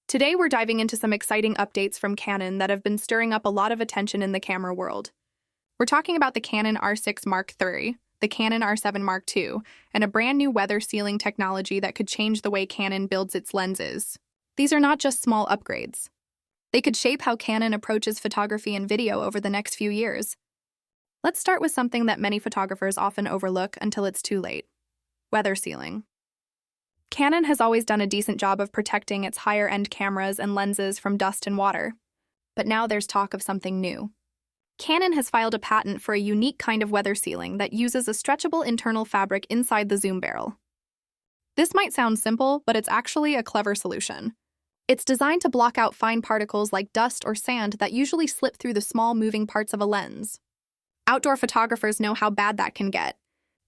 Today we're diving into some exciting updates from Canon that have been stirring up a lot of attention in the camera world. We're talking about the Canon R6 Mark III, the Canon R7 Mark II, and a brand new weather sealing technology that could change the way Canon builds its lenses. These are not just small upgrades. They could shape how Canon approaches photography and video over the next few years. Let's start with something that many photographers often overlook until it's too late: weather sealing. Canon has always done a decent job of protecting its higher-end cameras and lenses from dust and water. But now there's talk of something new. Canon has filed a patent for a unique kind of weather sealing that uses a stretchable internal fabric inside the zoom barrel. This might sound simple, but it's actually a clever solution. It's designed to block out fine particles like dust or sand that usually slip through the small moving parts of a lens. Outdoor photographers know how bad that can get.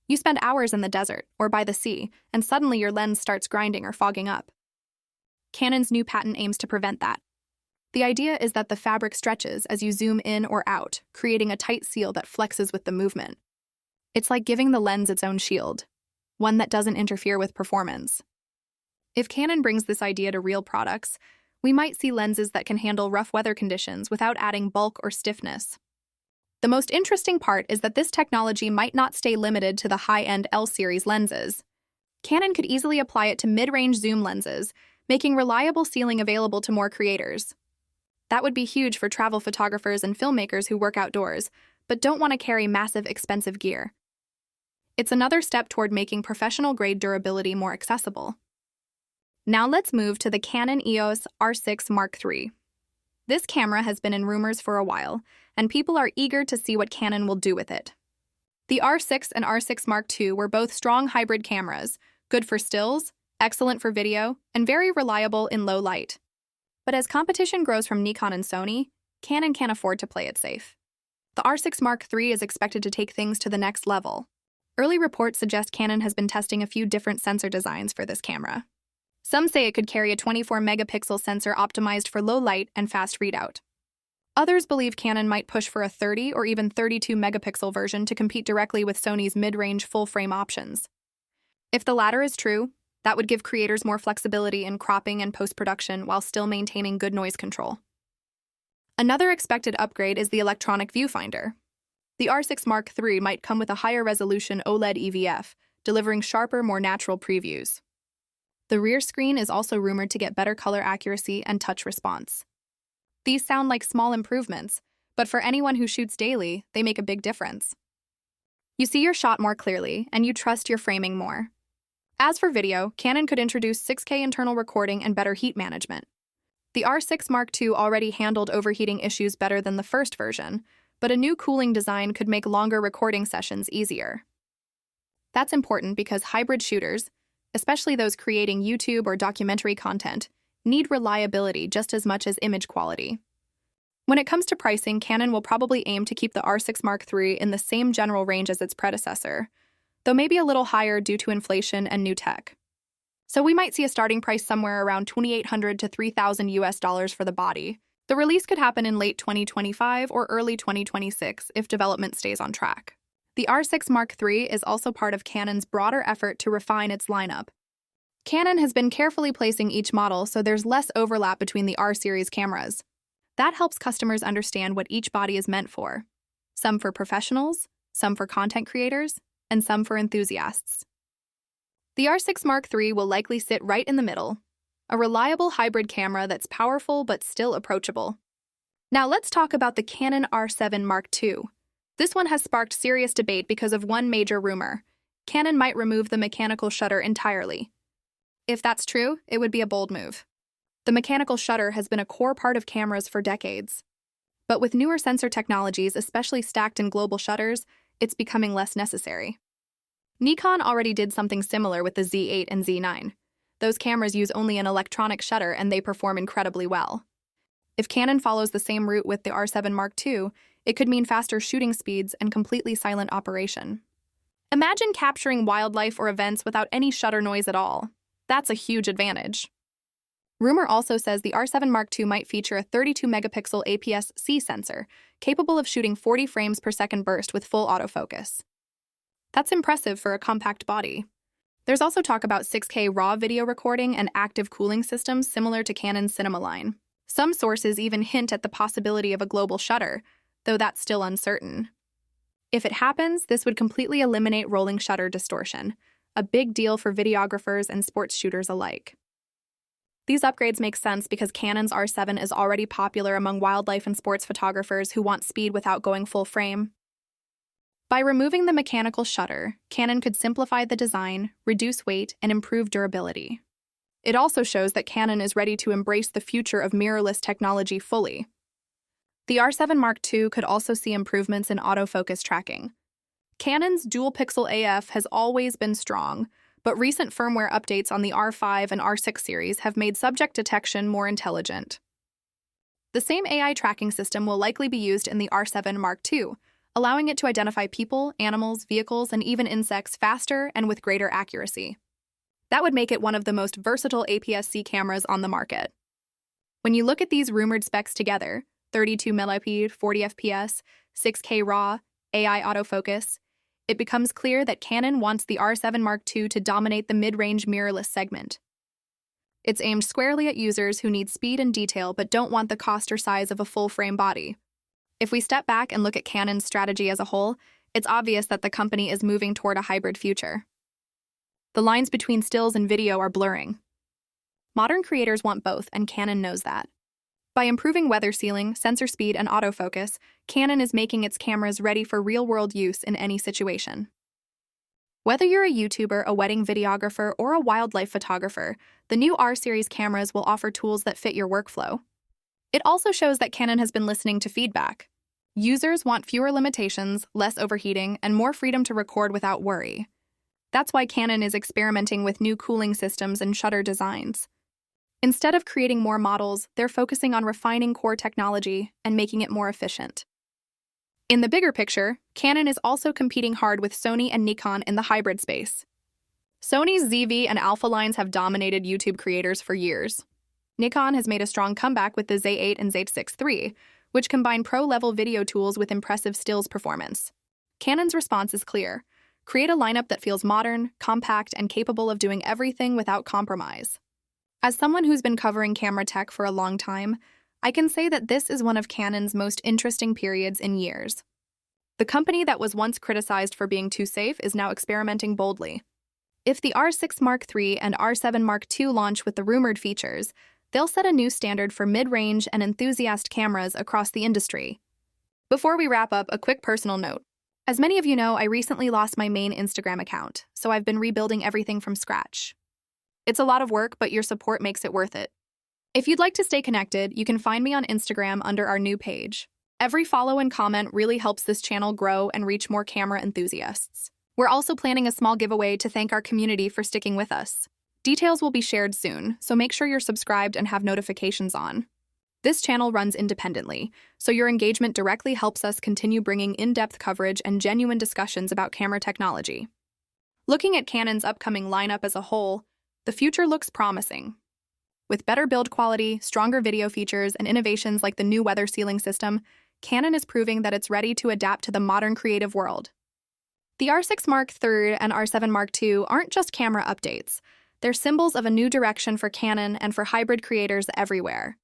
You spend hours in the desert or by the sea, and suddenly your lens starts grinding or fogging up. Canon's new patent aims to prevent that. The idea is that the fabric stretches as you zoom in or out, creating a tight seal that flexes with the movement. It's like giving the lens its own shield, one that doesn't interfere with performance. If Canon brings this idea to real products, we might see lenses that can handle rough weather conditions without adding bulk or stiffness. The most interesting part is that this technology might not stay limited to the high-end L-series lenses. Canon could easily apply it to mid-range zoom lenses, making reliable sealing available to more creators. That would be huge for travel photographers and filmmakers who work outdoors, but don't want to carry massive, expensive gear. It's another step toward making professional-grade durability more accessible. Now let's move to the Canon EOS R6 Mark III. This camera has been in rumors for a while, and people are eager to see what Canon will do with it. The R6 and R6 Mark II were both strong hybrid cameras, good for stills, excellent for video, and very reliable in low light. But as competition grows from Nikon and Sony, Canon can't afford to play it safe. The R6 Mark III is expected to take things to the next level. Early reports suggest Canon has been testing a few different sensor designs for this camera. Some say it could carry a 24-megapixel sensor optimized for low light and fast readout. Others believe Canon might push for a 30 or even 32-megapixel version to compete directly with Sony's mid-range full-frame options. If the latter is true, that would give creators more flexibility in cropping and post-production while still maintaining good noise control. Another expected upgrade is the electronic viewfinder. The R6 Mark III might come with a higher-resolution OLED EVF, delivering sharper, more natural previews. The rear screen is also rumored to get better color accuracy and touch response. These sound like small improvements, but for anyone who shoots daily, they make a big difference. You see your shot more clearly, and you trust your framing more. As for video, Canon could introduce 6K internal recording and better heat management. The R6 Mark II already handled overheating issues better than the first version, but a new cooling design could make longer recording sessions easier. That's important because hybrid shooters, especially those creating YouTube or documentary content, need reliability just as much as image quality. When it comes to pricing, Canon will probably aim to keep the R6 Mark III in the same general range as its predecessor, though maybe a little higher due to inflation and new tech. So we might see a starting price somewhere around $2,800 to $3,000 for the body. The release could happen in late 2025 or early 2026 if development stays on track. The R6 Mark III is also part of Canon's broader effort to refine its lineup. Canon has been carefully placing each model so there's less overlap between the R-series cameras. That helps customers understand what each body is meant for. Some for professionals, some for content creators, and some for enthusiasts. The R6 Mark III will likely sit right in the middle, a reliable hybrid camera that's powerful but still approachable. Now let's talk about the Canon R7 Mark II. This one has sparked serious debate because of one major rumor: Canon might remove the mechanical shutter entirely. If that's true, it would be a bold move. The mechanical shutter has been a core part of cameras for decades. But with newer sensor technologies, especially stacked and global shutters, it's becoming less necessary. Nikon already did something similar with the Z8 and Z9. Those cameras use only an electronic shutter and they perform incredibly well. If Canon follows the same route with the R7 Mark II, it could mean faster shooting speeds and completely silent operation. Imagine capturing wildlife or events without any shutter noise at all. That's a huge advantage. Rumor also says the R7 Mark II might feature a 32-megapixel APS-C sensor, capable of shooting 40 frames per second burst with full autofocus. That's impressive for a compact body. There's also talk about 6K RAW video recording and active cooling systems similar to Canon's cinema line. Some sources even hint at the possibility of a global shutter, though that's still uncertain. If it happens, this would completely eliminate rolling shutter distortion, a big deal for videographers and sports shooters alike. These upgrades make sense because Canon's R7 is already popular among wildlife and sports photographers who want speed without going full frame. By removing the mechanical shutter, Canon could simplify the design, reduce weight, and improve durability. It also shows that Canon is ready to embrace the future of mirrorless technology fully. The R7 Mark II could also see improvements in autofocus tracking. Canon's dual-pixel AF has always been strong, but recent firmware updates on the R5 and R6 series have made subject detection more intelligent. The same AI tracking system will likely be used in the R7 Mark II, allowing it to identify people, animals, vehicles, and even insects faster and with greater accuracy. That would make it one of the most versatile APS-C cameras on the market. When you look at these rumored specs together, 32 megapixel, 40 FPS, 6K RAW, AI autofocus, it becomes clear that Canon wants the R7 Mark II to dominate the mid-range mirrorless segment. It's aimed squarely at users who need speed and detail but don't want the cost or size of a full-frame body. If we step back and look at Canon's strategy as a whole, it's obvious that the company is moving toward a hybrid future. The lines between stills and video are blurring. Modern creators want both, and Canon knows that. By improving weather sealing, sensor speed, and autofocus, Canon is making its cameras ready for real-world use in any situation. Whether you're a YouTuber, a wedding videographer, or a wildlife photographer, the new R-series cameras will offer tools that fit your workflow. It also shows that Canon has been listening to feedback. Users want fewer limitations, less overheating, and more freedom to record without worry. That's why Canon is experimenting with new cooling systems and shutter designs. Instead of creating more models, they're focusing on refining core technology and making it more efficient. In the bigger picture, Canon is also competing hard with Sony and Nikon in the hybrid space. Sony's ZV and Alpha lines have dominated YouTube creators for years. Nikon has made a strong comeback with the Z8 and Z6 III, which combine pro-level video tools with impressive stills performance. Canon's response is clear: create a lineup that feels modern, compact, and capable of doing everything without compromise. As someone who's been covering camera tech for a long time, I can say that this is one of Canon's most interesting periods in years. The company that was once criticized for being too safe is now experimenting boldly. If the R6 Mark III and R7 Mark II launch with the rumored features, they'll set a new standard for mid-range and enthusiast cameras across the industry. Before we wrap up, a quick personal note. As many of you know, I recently lost my main Instagram account, so I've been rebuilding everything from scratch. It's a lot of work, but your support makes it worth it. If you'd like to stay connected, you can find me on Instagram under our new page. Every follow and comment really helps this channel grow and reach more camera enthusiasts. We're also planning a small giveaway to thank our community for sticking with us. Details will be shared soon, so make sure you're subscribed and have notifications on. This channel runs independently, so your engagement directly helps us continue bringing in-depth coverage and genuine discussions about camera technology. Looking at Canon's upcoming lineup as a whole, the future looks promising. With better build quality, stronger video features, and innovations like the new weather sealing system, Canon is proving that it's ready to adapt to the modern creative world. The R6 Mark III and R7 Mark II aren't just camera updates. They're symbols of a new direction for Canon and for hybrid creators everywhere.